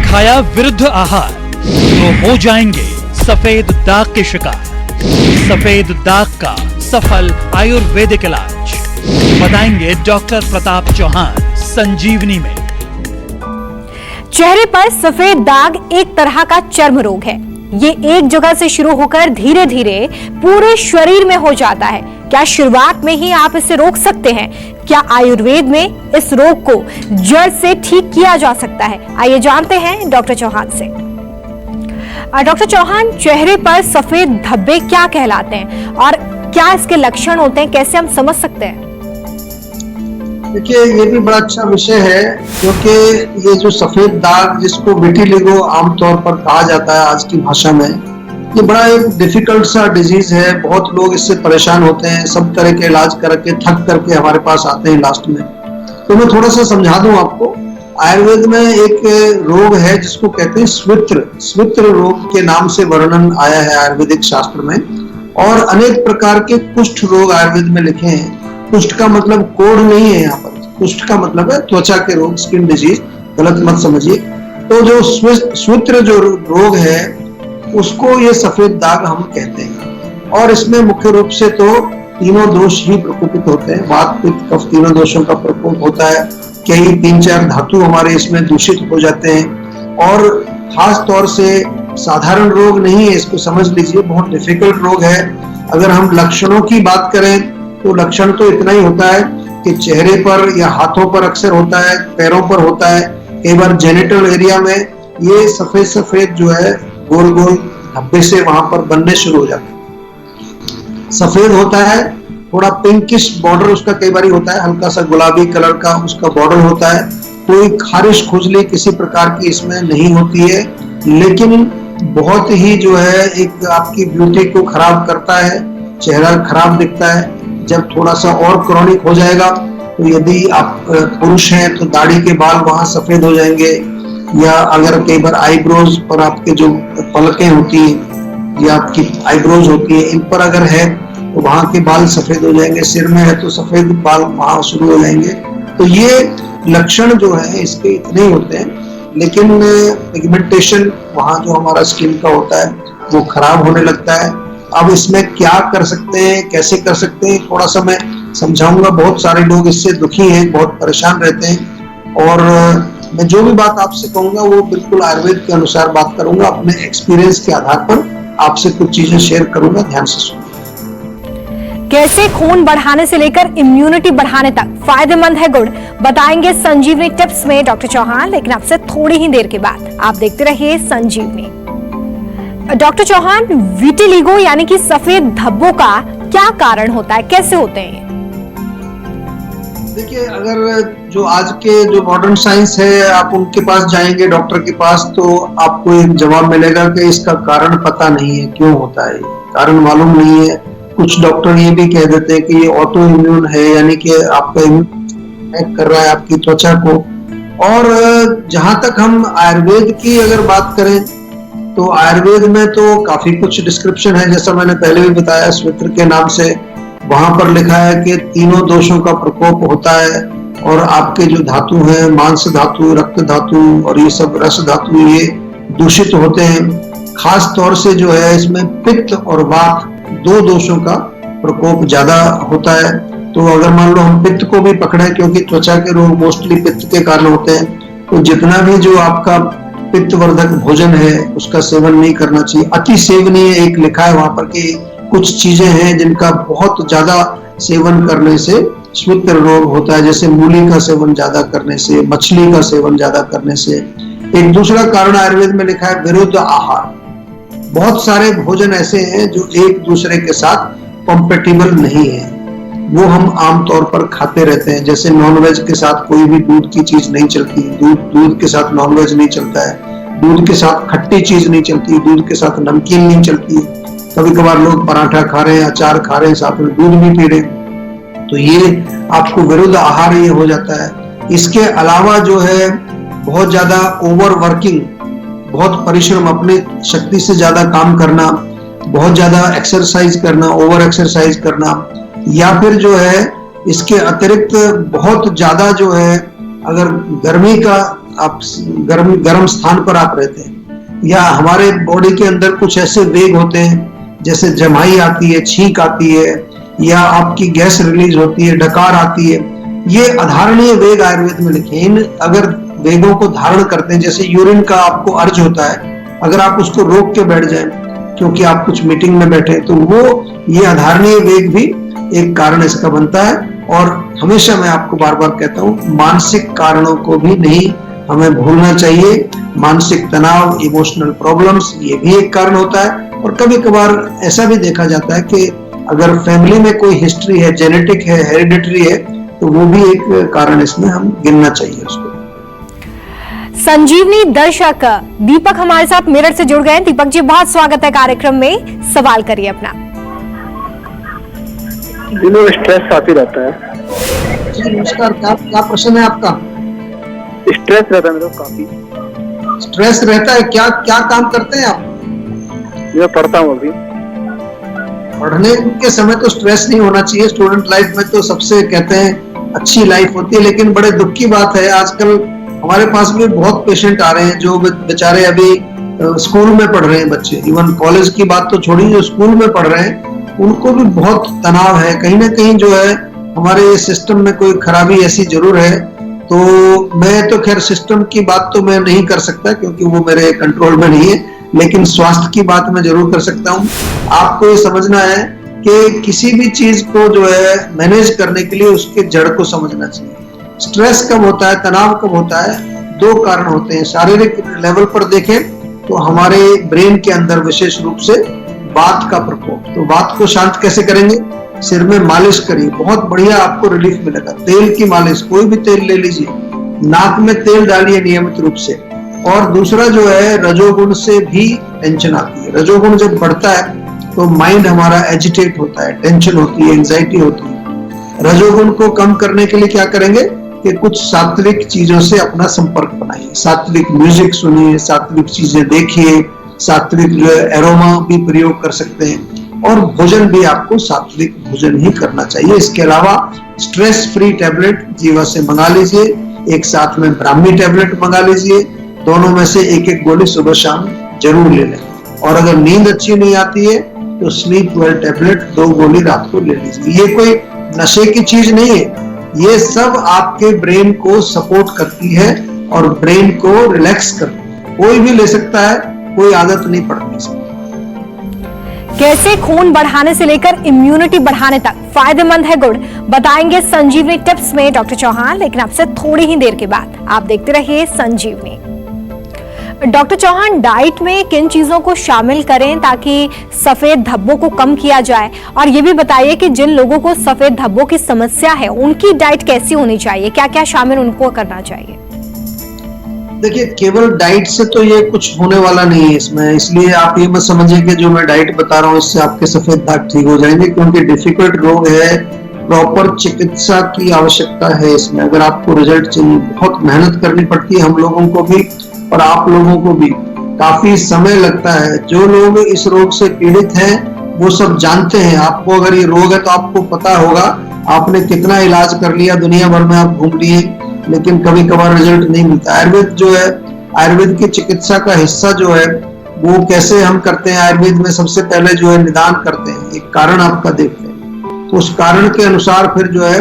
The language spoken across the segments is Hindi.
खाया विरुद्ध आहार तो हो जाएंगे सफेद दाग के शिकार। सफेद दाग का सफल आयुर्वेदिक इलाज बताएंगे डॉक्टर प्रताप चौहान संजीवनी में। चेहरे पर सफेद दाग एक तरह का चर्म रोग है। ये एक जगह से शुरू होकर धीरे धीरे पूरे शरीर में हो जाता है। क्या शुरुआत में ही आप इसे रोक सकते हैं? क्या आयुर्वेद में इस रोग को जड़ से ठीक किया जा सकता है? आइए जानते हैं डॉक्टर चौहान से। डॉक्टर चौहान, चेहरे पर सफेद धब्बे क्या कहलाते हैं और क्या इसके लक्षण होते हैं? कैसे हम समझ सकते हैं? देखिए, ये भी बड़ा अच्छा विषय है क्योंकि ये जो सफेद दाग जिसको विटिलिगो आमतौर पर कहा जाता है आज की भाषा में, ये बड़ा एक डिफिकल्ट सा डिजीज है। बहुत लोग इससे परेशान होते हैं, सब तरह के इलाज करके थक करके हमारे पास आते हैं लास्ट में। तो मैं थोड़ा सा समझा दूं आपको। आयुर्वेद में एक रोग है जिसको कहते हैं स्वित्र रोग के नाम से वर्णन आया है आयुर्वेदिक शास्त्र में। और अनेक प्रकार के कुष्ठ रोग आयुर्वेद में लिखे हैं। कुष्ठ का मतलब कोढ़ नहीं है यहाँ पर, कुष्ठ का मतलब है त्वचा के रोग, स्किन डिजीज, गलत मत समझिए। तो जो स्वित्र जो रोग है उसको ये सफेद दाग हम कहते हैं। और इसमें मुख्य रूप से तो तीनों दोष ही प्रकोपित होते हैं। वात पित्त कफ तीनों दोषों का प्रकोप होता है। कई 3-4 धातु हमारे इसमें दूषित हो जाते हैं। और खास तौर से साधारण रोग नहीं है, इसको समझ लीजिए, बहुत डिफिकल्ट रोग है। अगर हम लक्षणों की बात करें तो लक्षण तो इतना ही होता है कि चेहरे पर या हाथों पर अक्सर होता है, पैरों पर होता है, कई बार जेनिटल एरिया में ये सफेद सफेद जो है गोल गोल धब्बे से वहां पर बनने शुरू हो जाते हैं। सफेद होता है, थोड़ा पिंकिश बॉर्डर उसका कई बार होता है, हल्का सा गुलाबी कलर का उसका बॉर्डर होता है। कोई खारिश खुजली किसी प्रकार की इसमें नहीं होती है, लेकिन बहुत ही जो है एक आपकी ब्यूटी को खराब करता है, चेहरा खराब दिखता है। जब थोड़ा सा और क्रॉनिक हो जाएगा तो यदि आप पुरुष हैं तो दाढ़ी के बाल वहां सफेद हो जाएंगे, या अगर कई बार आईब्रोज पर आपके जो पलकें होती हैं या आपकी आईब्रोज होती है, इन पर अगर है तो वहां के बाल सफेद हो जाएंगे। सिर में है तो सफेद बाल वहां शुरू हो जाएंगे। तो ये लक्षण जो है इसके इतने ही होते हैं, लेकिन पिगमेंटेशन वहां जो हमारा स्किन का होता है वो खराब होने लगता है। अब इसमें क्या कर सकते हैं, कैसे कर सकते हैं, थोड़ा सा मैं समझाऊंगा। बहुत सारे लोग इससे दुखी हैं, बहुत परेशान रहते हैं। और मैं जो भी बात आपसे कहूंगा वो बिल्कुल आयुर्वेद के अनुसार बात करूंगा, अपने एक्सपीरियंस के आधार पर आपसे कुछ चीजें शेयर करूंगा, ध्यान से सुनिए। कैसे खून बढ़ाने से लेकर इम्यूनिटी बढ़ाने तक फायदेमंद है गुड़, बताएंगे संजीवनी टिप्स में डॉक्टर चौहान, लेकिन आपसे थोड़ी ही देर के बाद। आप देखते रहिए संजीवनी। डॉक्टर चौहान, विटिलिगो यानी कि सफेद धब्बों का क्या कारण होता है, कैसे होते हैं? देखिए, अगर जो आज के जो मॉडर्न साइंस है आप उनके पास जाएंगे डॉक्टर के पास तो आपको एक जवाब मिलेगा कि इसका कारण पता नहीं है, क्यों होता है, कारण मालूम नहीं है। कुछ डॉक्टर ये भी कह देते हैं कि ये ऑटो इम्यून है, यानी कि आपका इम्यून कर रहा है आपकी त्वचा को। और जहां तक हम आयुर्वेद की अगर बात करें तो आयुर्वेद में तो काफी कुछ डिस्क्रिप्शन है, जैसा मैंने पहले भी बताया स्वित्र के नाम से। वहां पर लिखा है कि तीनों दोषों का प्रकोप होता है और आपके जो धातु हैं, मांस धातु, रक्त धातु और ये सब रस धातु, ये दूषित होते हैं। खास तौर से जो है इसमें पित्त और वात दो दोषों का प्रकोप ज्यादा होता है। तो अगर मान लो हम पित्त को भी पकड़े, क्योंकि त्वचा के रोग मोस्टली पित्त के कारण होते हैं, तो जितना भी जो आपका पित्तवर्धक भोजन है उसका सेवन नहीं करना चाहिए। अति सेवनीय एक लिखा है वहां पर कि कुछ चीजें हैं जिनका बहुत ज्यादा सेवन करने से स्वित्र रोग होता है, जैसे मूली का सेवन ज्यादा करने से, मछली का सेवन ज्यादा करने से। एक दूसरा कारण आयुर्वेद में लिखा है विरुद्ध आहार। बहुत सारे भोजन ऐसे हैं जो एक दूसरे के साथ कॉम्पेटिबल नहीं है, वो हम आमतौर पर खाते रहते हैं। जैसे नॉनवेज के साथ कोई भी दूध की चीज नहीं चलती, दूध के साथ नॉनवेज नहीं चलता है, दूध के साथ खट्टी चीज नहीं चलती, दूध के साथ नमकीन नहीं चलती। कभी कभार लोग पराठा खा रहे हैं, अचार खा रहे हैं, साथ में दूध भी पी रहे हैं, तो ये आपको विरुद्ध आहार ये हो जाता है। इसके अलावा जो है बहुत ज्यादा ओवर वर्किंग, बहुत परिश्रम, अपनी शक्ति से ज्यादा काम करना, बहुत ज्यादा एक्सरसाइज करना, ओवर एक्सरसाइज करना, या फिर जो है इसके अतिरिक्त बहुत ज्यादा जो है अगर गर्मी का आप गर्म स्थान पर आप रहते हैं, या हमारे बॉडी के अंदर कुछ ऐसे वेग होते हैं जैसे जमाई आती है, छींक आती है, या आपकी गैस रिलीज होती है, डकार आती है, ये अधारणीय वेग आयुर्वेद में लिखे हैं। इन अगर वेगों को धारण करते हैं, जैसे यूरिन का आपको अर्ज होता है, अगर आप उसको रोक के बैठ जाएं क्योंकि आप कुछ मीटिंग में बैठे, तो वो ये अधारणीय वेग भी एक कारण इसका बनता है। और हमेशा मैं आपको बार बार कहता हूँ, मानसिक कारणों को भी नहीं हमें भूलना चाहिए। मानसिक तनाव, इमोशनल प्रॉब्लम्स, ये भी एक कारण होता है। और कभी कभार ऐसा भी देखा जाता है कि अगर फैमिली में कोई हिस्ट्री है, जेनेटिक है, हेरिडिटरी है, तो वो भी एक कारण इसमें हम गिनना चाहिए उसको। संजीवनी दर्शक दीपक हमारे साथ मेरठ से जुड़ गए हैं। दीपक जी, बहुत स्वागत है कार्यक्रम में, सवाल करिए अपना। दिनों स्ट्रेस काफी रहता है। जी नमस्कार, क्या प्रश्न है आपका? स्ट्रेस रहता है मेरे को काफी। स्ट्रेस रहता है, क्या क्या काम करते हैं आप? मैं पढ़ता हूँ अभी। पढ़ने के समय तो स्ट्रेस नहीं होना चाहिए। स्टूडेंट लाइफ में तो सबसे कहते हैं अच्छी लाइफ होती है, लेकिन बड़े दुख की बात है आजकल हमारे पास भी बहुत पेशेंट आ रहे हैं जो बेचारे अभी स्कूल में पढ़ रहे हैं बच्चे, इवन कॉलेज की बात तो छोड़िए, जो स्कूल में पढ़ रहे हैं उनको भी बहुत तनाव है। कहीं ना कहीं जो है हमारे सिस्टम में कोई खराबी ऐसी जरूर है। तो मैं तो खैर सिस्टम की बात तो मैं नहीं कर सकता क्योंकि वो मेरे कंट्रोल में नहीं है, लेकिन स्वास्थ्य की बात मैं जरूर कर सकता हूँ। आपको ये समझना है कि किसी भी चीज को जो है मैनेज करने के लिए उसके जड़ को समझना चाहिए। स्ट्रेस कब होता है, तनाव कब होता है? दो कारण होते हैं। शारीरिक लेवल पर देखें तो हमारे ब्रेन के अंदर विशेष रूप से वात का प्रकोप। तो वात को शांत कैसे करेंगे? सिर में मालिश करिए, बहुत बढ़िया आपको रिलीफ मिलेगा। तेल की मालिश, कोई भी तेल ले लीजिए, नाक में तेल डालिए नियमित रूप से। और दूसरा जो है, रजोगुण से भी टेंशन आती है। रजोगुण जब बढ़ता है तो माइंड हमारा एजिटेट होता है, टेंशन होती है, एंजाइटी होती है। रजोगुण को कम करने के लिए क्या करेंगे कि कुछ सात्विक चीजों से अपना संपर्क बनाइए। सात्विक म्यूजिक सुनिए, सात्विक चीजें देखिए, सात्विक जो है एरोमा भी प्रयोग कर सकते हैं। और भोजन भी आपको सात्विक भोजन ही करना चाहिए। इसके अलावा स्ट्रेस फ्री टैबलेट जीवा से मंगा लीजिए, एक साथ में ब्राह्मी टैबलेट मंगा लीजिए। दोनों में से एक एक गोली सुबह शाम जरूर ले लें। और अगर नींद अच्छी नहीं आती है तो स्लीप वेल टैबलेट 2 गोली रात को ले लीजिए। ये कोई नशे की चीज नहीं है, ये सब आपके ब्रेन को सपोर्ट करती है और ब्रेन को रिलैक्स करती है। कोई भी ले सकता है, कोई आदत नहीं पड़ती इसकी। कैसे खून बढ़ाने से लेकर इम्यूनिटी बढ़ाने तक फायदेमंद है गुड़, बताएंगे संजीवनी टिप्स में डॉक्टर चौहान, लेकिन आपसे थोड़ी ही देर के बाद। आप देखते रहिए संजीवनी। डॉक्टर चौहान, डाइट में किन चीजों को शामिल करें ताकि सफेद धब्बों को कम किया जाए? और ये भी बताइए कि जिन लोगों को सफेद धब्बों की समस्या है उनकी डाइट कैसी होनी चाहिए, क्या क्या शामिल उनको करना चाहिए? देखिए, केवल डाइट से तो ये कुछ होने वाला नहीं है इसमें, इसलिए आप ये मत समझिए कि जो मैं डाइट बता रहा हूँ इससे आपके सफेद दाग ठीक हो जाएंगे, क्योंकि डिफिकल्ट रोग है, प्रॉपर चिकित्सा की आवश्यकता है इसमें। अगर आपको रिजल्ट चाहिए, बहुत मेहनत करनी पड़ती है हम लोगों को भी और आप लोगों को भी, काफी समय लगता है। जो लोग इस रोग से पीड़ित हैं वो सब जानते हैं। आपको अगर ये रोग है तो आपको पता होगा आपने कितना इलाज कर लिया, दुनिया भर में आप घूम लिए, लेकिन कभी कभार रिजल्ट नहीं मिलता। आयुर्वेद जो है, आयुर्वेद की चिकित्सा का हिस्सा जो है वो कैसे हम करते हैं, आयुर्वेद में सबसे पहले जो है निदान करते हैं, एक कारण आपका देखते हैं, तो उस कारण के अनुसार फिर जो है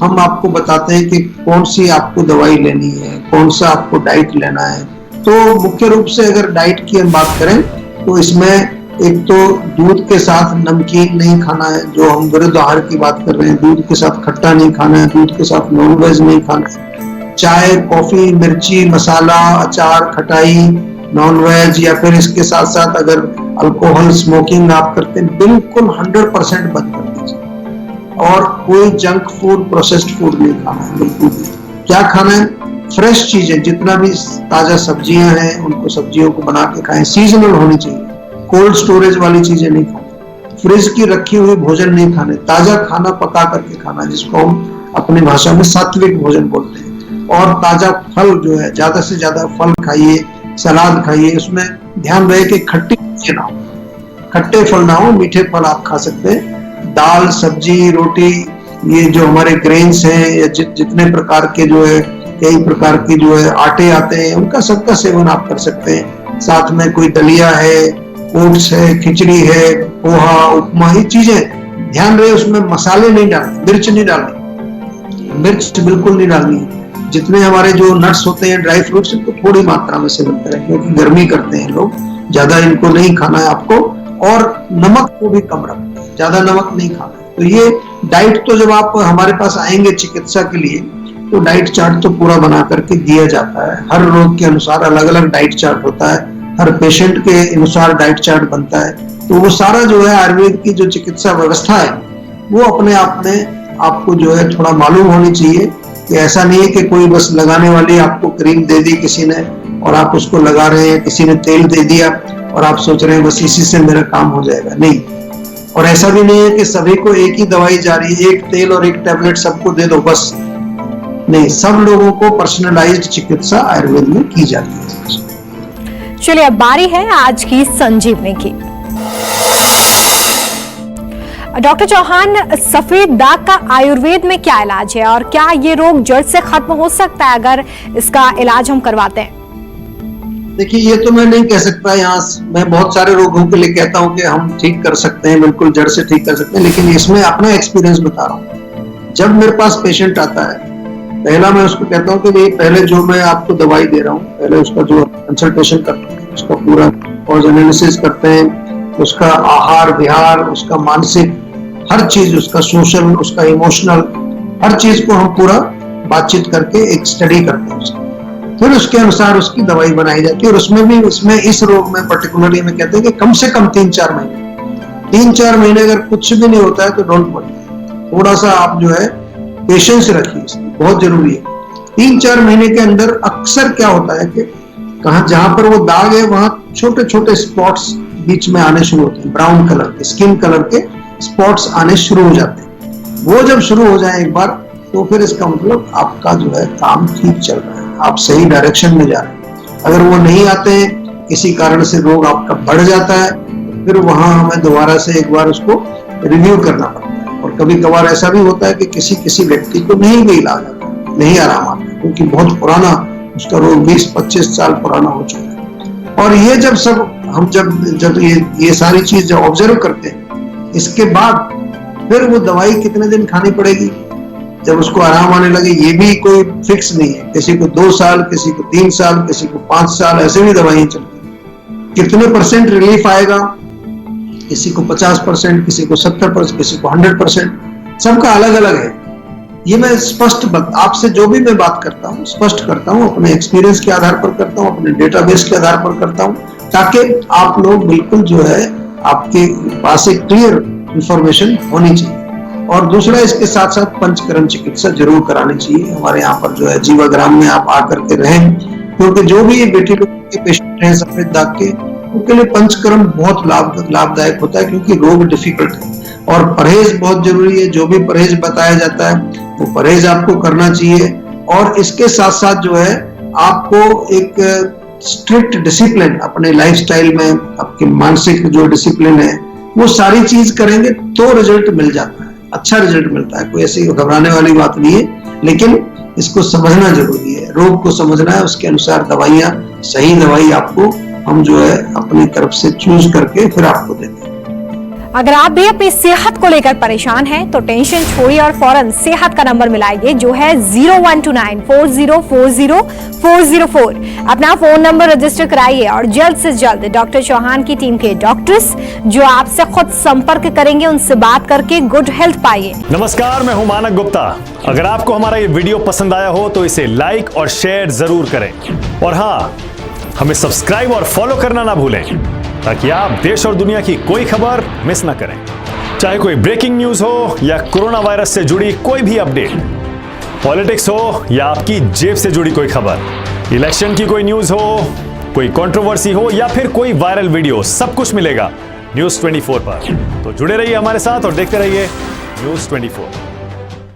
हम आपको बताते हैं कि कौन सी आपको दवाई लेनी है, कौन सा आपको डाइट लेना है। तो मुख्य रूप से अगर डाइट की हम बात करें तो इसमें एक तो दूध के साथ नमकीन नहीं खाना है, जो हम विरुद्ध आहार की बात कर रहे हैं। दूध के साथ खट्टा नहीं खाना है, दूध के साथ नॉनवेज नहीं खाना है। चाय, कॉफी, मिर्ची, मसाला, अचार, खटाई, नॉनवेज या फिर इसके साथ साथ अगर अल्कोहल, स्मोकिंग आप करते हैं, बिल्कुल 100% बंद कर दीजिए। और कोई जंक फूड, प्रोसेस्ड फूड नहीं खाना है बिल्कुल भी। क्या खाना है? फ्रेश चीजें, जितना भी ताजा सब्जियां हैं उनको सब्जियों को बना के खाएं, सीजनल होनी चाहिए। कोल्ड स्टोरेज वाली चीजें नहीं खानी, फ्रिज की रखी हुई भोजन नहीं खाने, ताजा खाना पका करके खाना, जिसको हम अपनी भाषा में सात्विक भोजन बोलते हैं। और ताजा फल जो है, ज्यादा से ज्यादा फल खाइए, सलाद खाइए। उसमें ध्यान रहे कि खट्टी चीजें ना हो, खट्टे फल ना हो, मीठे फल आप खा सकते हैं। दाल, सब्जी, रोटी, ये जो हमारे ग्रेन्स हैं या जितने प्रकार के जो है कई प्रकार की जो है आटे आते हैं, उनका सबका सेवन आप कर सकते हैं। साथ में कोई दलिया है, ओट्स है, खिचड़ी है, पोहा, उपमा, ये चीजें ध्यान रहे उसमें मसाले नहीं डालने, मिर्च नहीं डालनी, मिर्च बिल्कुल नहीं डालनी। जितने हमारे जो नट्स होते हैं, ड्राई फ्रूट्स, इनको थोड़ी मात्रा में सेवन करें, क्योंकि गर्मी करते हैं लोग, ज्यादा इनको नहीं खाना है आपको। और नमक को भी कम रखें, ज्यादा नमक नहीं खाना है। तो ये डाइट तो जब आप हमारे पास आएंगे चिकित्सा के लिए, तो डाइट चार्ट तो पूरा बना करके दिया जाता है। हर रोग के अनुसार अलग अलग डाइट चार्ट होता है, हर पेशेंट के अनुसार डाइट चार्ट बनता है। तो वो सारा जो है आयुर्वेद की जो चिकित्सा व्यवस्था है, वो अपने आप में आपको जो है थोड़ा मालूम होनी चाहिए कि ऐसा नहीं है कि कोई बस लगाने वाली आपको क्रीम दे दी किसी ने और आप उसको लगा रहे हैं, किसी ने तेल दे दिया और आप सोच रहे हैं बस इसी से मेरा काम हो जाएगा। नहीं, और ऐसा भी नहीं है कि सभी को एक ही दवाई जा रही है, एक तेल और एक टैबलेट सबको दे दो बस। नहीं, सब लोगों को पर्सनलाइज्ड चिकित्सा आयुर्वेद में की जाती है। चलिए, अब बारी है आज की संजीवनी की। डॉक्टर चौहान, सफेद दाग का आयुर्वेद में क्या इलाज है और क्या ये रोग जड़ से खत्म हो सकता है अगर इसका इलाज हम करवाते हैं? देखिए, ये तो मैं नहीं कह सकता। यहाँ मैं बहुत सारे रोगों के लिए कहता हूँ कि हम ठीक कर सकते हैं, बिल्कुल जड़ से ठीक कर सकते हैं, लेकिन इसमें अपना एक्सपीरियंस बता रहा हूँ। जब मेरे पास पेशेंट आता है, पहला मैं उसको कहता हूँ कि भाई पहले जो मैं आपको दवाई दे रहा हूँ, पहले उसका जो कंसल्टेशन करते हैं, उसका पूरा कॉज एनालिसिस करते हैं, उसका आहार विहार, उसका मानसिक हर चीज, उसका सोशल, उसका इमोशनल, हर चीज को हम पूरा बातचीत करके एक स्टडी करते हैं उसकी। फिर उसके अनुसार उसकी दवाई बनाई जाती है। और उसमें इस रोग में पर्टिकुलरली में कहते हैं कि कम से कम 3-4 महीने अगर कुछ भी नहीं होता है तो डोंट वरी, थोड़ा सा आप जो है पेशेंस रखिए, बहुत जरूरी है। 3-4 महीने के अंदर अक्सर क्या होता है कि जहां पर वो दाग है वहां छोटे छोटे स्पॉट्स बीच में आने शुरू होते हैं, ब्राउन कलर के, स्किन कलर के स्पॉट्स आने शुरू हो जाते हैं। वो जब शुरू हो जाए एक बार, तो फिर इसका मतलब आपका जो है काम ठीक चल रहा है, आप सही डायरेक्शन में जा रहे हैं। अगर वो नहीं आते हैं, किसी कारण से रोग आपका बढ़ जाता है, फिर वहां हमें दोबारा से एक बार उसको रिव्यू करना पड़ता है। और कभी कभार ऐसा भी होता है कि किसी व्यक्ति को नहीं भी इलाज आता, नहीं आराम आता, क्योंकि बहुत पुराना उसका रोग 20-25 साल पुराना हो चुका है। और ये जब सब हम जब ये सारी चीज जब ऑब्जर्व करते हैं, इसके बाद फिर वो दवाई कितने दिन खानी पड़ेगी जब उसको आराम आने लगे, ये भी कोई फिक्स नहीं है। किसी को 2 साल, किसी को 3 साल, किसी को 5 साल, ऐसे भी दवाइयां चलती हैं। कितने % रिलीफ आएगा, किसी को 50%, किसी को 70%, किसी को 100%, सबका अलग अलग है। ये मैं स्पष्ट आपसे जो भी मैं बात करता हूँ स्पष्ट करता हूँ, अपने एक्सपीरियंस के आधार पर करता हूँ, अपने डेटाबेस के आधार पर करता हूँ, ताकि आप लोग बिल्कुल जो है आपके पास एक क्लियर इंफॉर्मेशन होनी चाहिए। और दूसरा, इसके साथ साथ पंचकर्म चिकित्सा जरूर करानी चाहिए। हमारे यहाँ पर जो है जीवाग्राम में आप आकर के रहें, क्योंकि जो भी बेटी लोग के पेशेंट हैं सफेद दाग के, उनके लिए पंचकर्म बहुत लाभदायक होता है, क्योंकि रोग डिफिकल्ट है और परहेज बहुत जरूरी है। जो भी परहेज बताया जाता है वो परहेज आपको करना चाहिए। और इसके साथ साथ जो है आपको एक स्ट्रिक्ट डिसिप्लिन अपने लाइफस्टाइल में, आपके मानसिक जो डिसिप्लिन है, वो सारी चीज करेंगे तो रिजल्ट मिल जाता है, अच्छा रिजल्ट मिलता है। कोई ऐसी घबराने वाली बात नहीं है, लेकिन इसको समझना जरूरी है, रोग को समझना है, उसके अनुसार दवाइयां, सही दवाई आपको हम जो है अपनी तरफ से चूज करके फिर आपको देते हैं। अगर आप भी अपनी सेहत को लेकर परेशान हैं तो टेंशन छोड़िए और फौरन सेहत का नंबर मिलाइए, जो है 0129404004। अपना फोन नंबर रजिस्टर कराइए और जल्द से जल्द डॉक्टर चौहान की टीम के डॉक्टर्स जो आपसे खुद संपर्क करेंगे, उनसे बात करके गुड हेल्थ पाइए। नमस्कार, मैं हूं मानक गुप्ता। अगर आपको हमारा ये वीडियो पसंद आया हो तो इसे लाइक और शेयर जरूर करें, और हाँ, हमें सब्सक्राइब और फॉलो करना ना भूलें, ताकि आप देश और दुनिया की कोई खबर मिस ना करें। चाहे कोई ब्रेकिंग न्यूज हो या कोरोना वायरस से जुड़ी कोई भी अपडेट, पॉलिटिक्स हो या आपकी जेब से जुड़ी कोई खबर, इलेक्शन की कोई न्यूज हो, कोई कंट्रोवर्सी हो या फिर कोई वायरल वीडियो, सब कुछ मिलेगा न्यूज़ 24 पर। तो जुड़े रहिए हमारे साथ और देखते रहिए न्यूज़ 24।